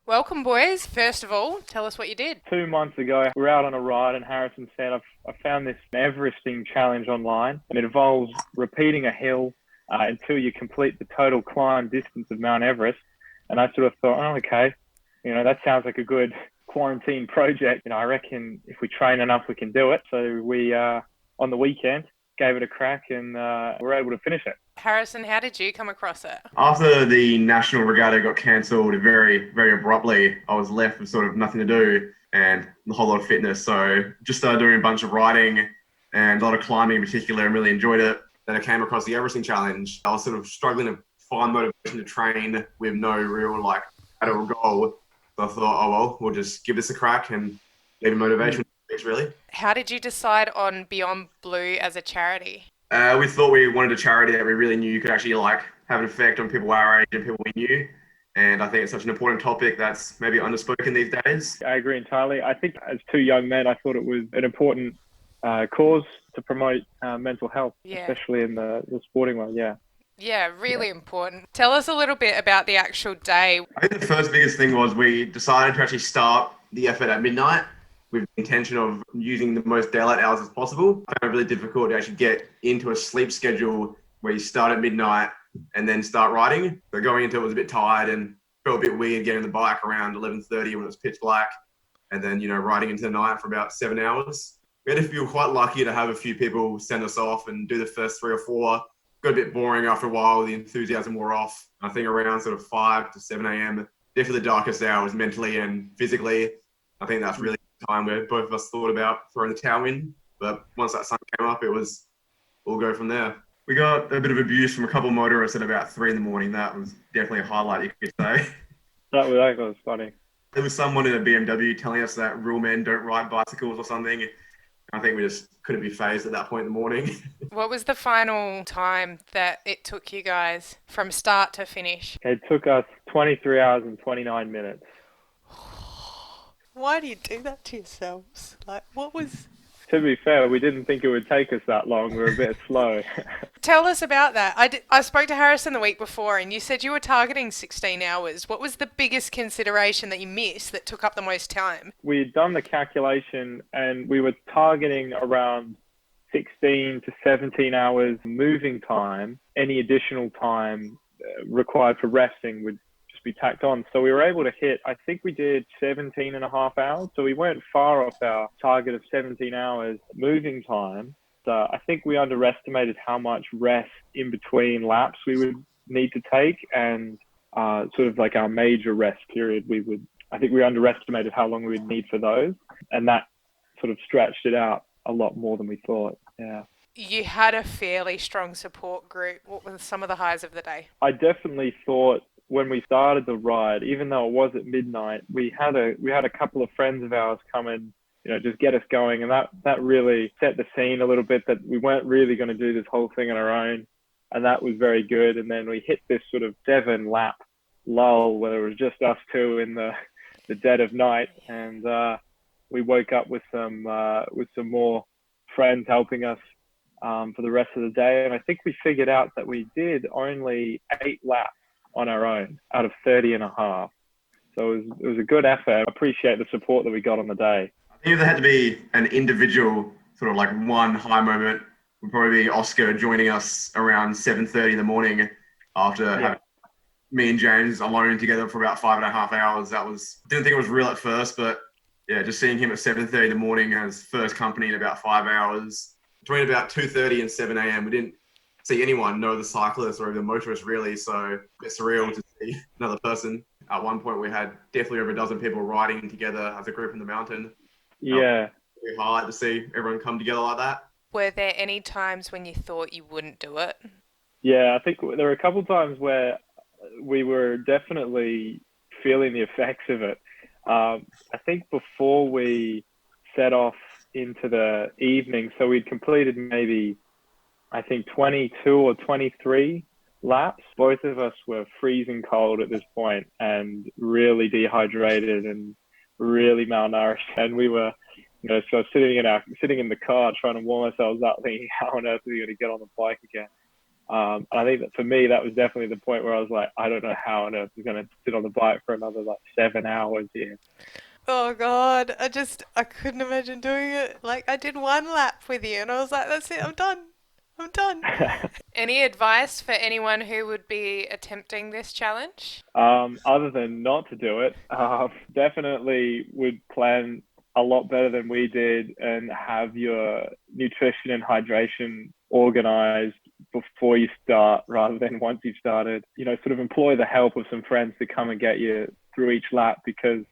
Welcome, boys. First of all, tell us what you did. 2 months ago, we were out on a ride, and Harrison said, I found this Everesting challenge online, and it involves repeating a hill until you complete the total climb distance of Mount Everest. And I sort of thought, oh, okay, that sounds like a good quarantine project. I reckon if we train enough, we can do it. So we, on the weekend, gave it a crack and were able to finish it. Harrison, how did you come across it? After the national regatta got cancelled very, very abruptly, I was left with sort of nothing to do and a whole lot of fitness. So just started doing a bunch of riding and a lot of climbing in particular, and really enjoyed it. Then I came across the Everesting challenge. I was sort of struggling to find motivation to train with no real adult goal. So I thought, oh well, we'll just give this a crack and maybe motivation really. How did you decide on Beyond Blue as a charity? We thought we wanted a charity that we really knew could actually have an effect on people our age and people we knew. And I think it's such an important topic that's maybe underspoken these days. I agree entirely. I think as two young men, I thought it was an important cause to promote mental health, especially in the sporting world. Yeah. Yeah, really important. Tell us a little bit about the actual day. I think the first biggest thing was we decided to actually start the effort at midnight with the intention of using the most daylight hours as possible. I found it really difficult to actually get into a sleep schedule where you start at midnight and then start riding. So going into it was a bit tired and felt a bit weird getting the bike around 11:30 when it was pitch black, and then, riding into the night for about 7 hours. We had to feel quite lucky to have a few people send us off and do the first 3 or 4. Got a bit boring after a while, the enthusiasm wore off. I think around sort of 5 to 7 a.m., definitely the darkest hours mentally and physically. I think that's really the time where both of us thought about throwing the towel in. But once that sun came up, we'll go from there. We got a bit of abuse from a couple of motorists at about 3 a.m. That was definitely a highlight, you could say. That was funny. There was someone in a BMW telling us that real men don't ride bicycles or something. I think we just couldn't be phased at that point in the morning. What was the final time that it took you guys from start to finish? It took us 23 hours and 29 minutes. Why do you do that to yourselves? To be fair, we didn't think it would take us that long. We were a bit slow. Tell us about that. I spoke to Harrison the week before and you said you were targeting 16 hours. What was the biggest consideration that you missed that took up the most time? We'd done the calculation and we were targeting around 16 to 17 hours moving time. Any additional time required for resting would be tacked on. So we were able to hit, I think we did 17 and a half hours. So we weren't far off our target of 17 hours moving time. So I think we underestimated how much rest in between laps we would need to take, and sort of like our major rest period, I think we underestimated how long we would need for those. And that sort of stretched it out a lot more than we thought. Yeah. You had a fairly strong support group. What were some of the highs of the day? I definitely thought when we started the ride, even though it was at midnight, we had a couple of friends of ours come and just get us going, and that really set the scene a little bit, that we weren't really going to do this whole thing on our own, and that was very good. And then we hit this sort of 7-lap lull where it was just us two in the dead of night, and we woke up with some more friends helping us for the rest of the day. And I think we figured out that we did only 8 laps on our own out of 30 and a half. So it was a good effort. I appreciate the support that we got on the day. I think if there had to be an individual sort of one high moment, would probably be Oscar joining us around 7:30 in the morning after having me and James alone together for about 5.5 hours. Didn't think it was real at first, but yeah, just seeing him at 7:30 in the morning as first company in about 5 hours. Between about 2:30 and 7 a.m, we didn't see anyone, know the cyclist or the motorist really, so it's surreal to see another person. At one point we had definitely over a dozen people riding together as a group in the mountain. Yeah. Very hard to see everyone come together like that. Were there any times when you thought you wouldn't do it? Yeah, I think there were a couple of times where we were definitely feeling the effects of it. I think before we set off into the evening, so we'd completed maybe, I think 22 or 23 laps. Both of us were freezing cold at this point and really dehydrated and really malnourished. And we were, sitting in the car trying to warm ourselves up, thinking, how on earth are we going to get on the bike again? And I think that for me, that was definitely the point where I was like, I don't know how on earth I'm going to sit on the bike for another like 7 hours here. Oh God, I couldn't imagine doing it. Like I did one lap with you and I was like, that's it, I'm done. I'm done. Any advice for anyone who would be attempting this challenge? Other than not to do it, definitely would plan a lot better than we did and have your nutrition and hydration organized before you start rather than once you've started. Sort of employ the help of some friends to come and get you through each lap because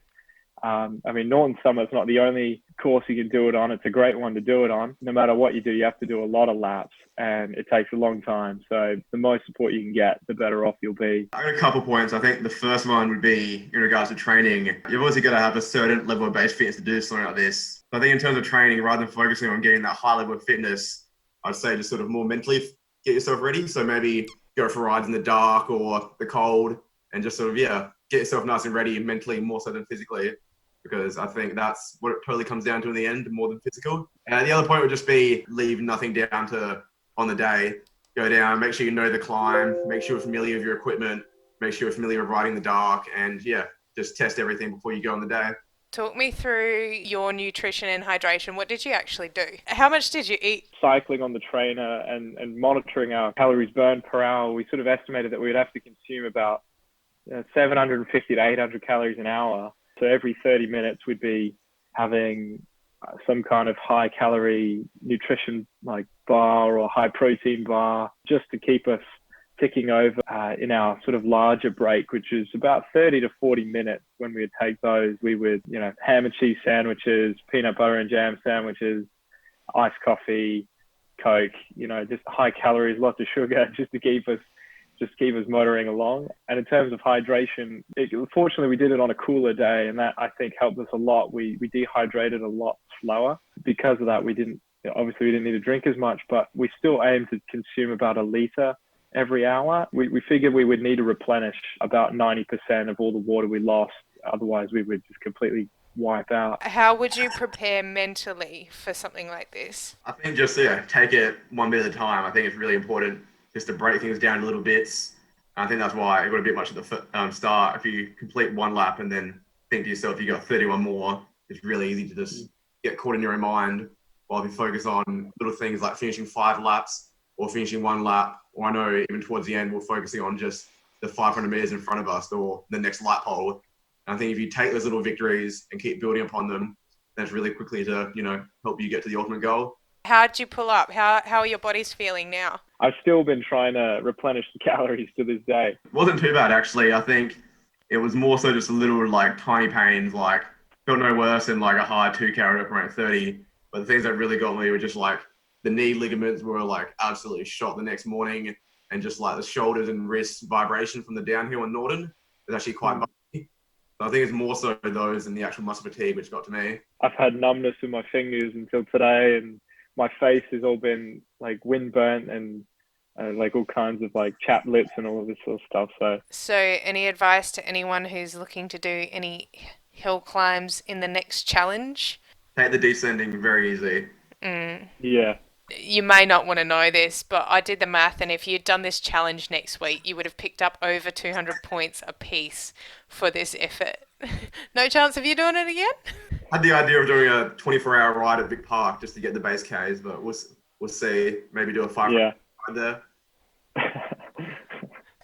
Norton Summit's not the only course you can do it on. It's a great one to do it on. No matter what you do, you have to do a lot of laps and it takes a long time. So the more support you can get, the better off you'll be. I got a couple points. I think the first one would be in regards to training. You've obviously got to have a certain level of base fitness to do something like this. So I think in terms of training, rather than focusing on getting that high level of fitness, I'd say just sort of more mentally get yourself ready. So maybe go for rides in the dark or the cold and just sort of, get yourself nice and ready mentally more so than physically. Because I think that's what it totally comes down to in the end, more than physical. And the other point would just be leave nothing down to on the day. Go down, make sure you know the climb, make sure you're familiar with your equipment, make sure you're familiar with riding in the dark, and just test everything before you go on the day. Talk me through your nutrition and hydration. What did you actually do? How much did you eat? Cycling on the trainer and monitoring our calories burned per hour, we sort of estimated that we would have to consume about 750 to 800 calories an hour. So every 30 minutes, we'd be having some kind of high calorie nutrition like bar or high protein bar just to keep us ticking over in our sort of larger break, which is about 30 to 40 minutes. When we would take those, we would, ham and cheese sandwiches, peanut butter and jam sandwiches, iced coffee, Coke, just high calories, lots of sugar just to keep us motoring along. And in terms of hydration, fortunately we did it on a cooler day, and that I think helped us a lot. We dehydrated a lot slower. Because of that, we didn't need to drink as much, but we still aim to consume about a liter every hour. We figured we would need to replenish about 90% of all the water we lost. Otherwise we would just completely wipe out. How would you prepare mentally for something like this? I think just, take it one bit at a time. I think it's really important just to break things down to little bits. I think that's why it got a bit much at the start. If you complete one lap and then think to yourself, you got 31 more, it's really easy to just get caught in your own mind. While if you focus on little things like finishing 5 laps or finishing 1 lap, or I know even towards the end, we're focusing on just the 500 meters in front of us or the next light pole. And I think if you take those little victories and keep building upon them, that's really quickly to, help you get to the ultimate goal. How'd you pull up? How are your bodies feeling now? I've still been trying to replenish the calories to this day. It wasn't too bad, actually. I think it was more so just a little tiny pains, felt no worse than a high 2 calorie up around 30. But the things that really got me were just the knee ligaments were absolutely shot the next morning, and just the shoulders and wrists vibration from the downhill in Norton was actually quite bumpy. So I think it's more so those than the actual muscle fatigue which got to me. I've had numbness in my fingers until today, and my face has all been wind burnt and all kinds of chapped lips and all of this sort of stuff. So any advice to anyone who's looking to do any hill climbs in the next challenge? Take the descending very easy. Yeah. You may not want to know this, but I did the math, and if you'd done this challenge next week, you would have picked up over 200 points apiece for this effort. No chance of you doing it again? I had the idea of doing a 24-hour ride at Vic Park just to get the base Ks, but we'll see. Maybe do a 5 ride there.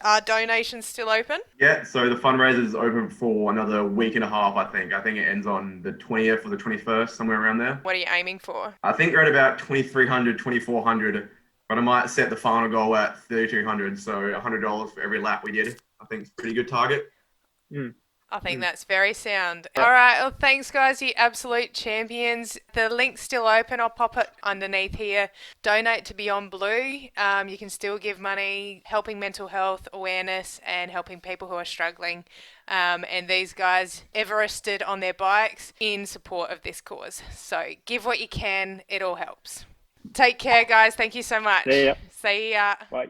Are donations still open? Yeah, so the fundraiser is open for another week and a half, I think. I think it ends on the 20th or the 21st, somewhere around there. What are you aiming for? I think we're at about 2,300, 2,400, but I might set the final goal at 3,200, so $100 for every lap we did. I think it's a pretty good target. I think that's very sound. All right, well, thanks, guys, you absolute champions. The link's still open. I'll pop it underneath here. Donate to Beyond Blue. You can still give money, helping mental health awareness and helping people who are struggling. And these guys Everested on their bikes in support of this cause. So give what you can. It all helps. Take care, guys. Thank you so much. See ya. See ya. Bye.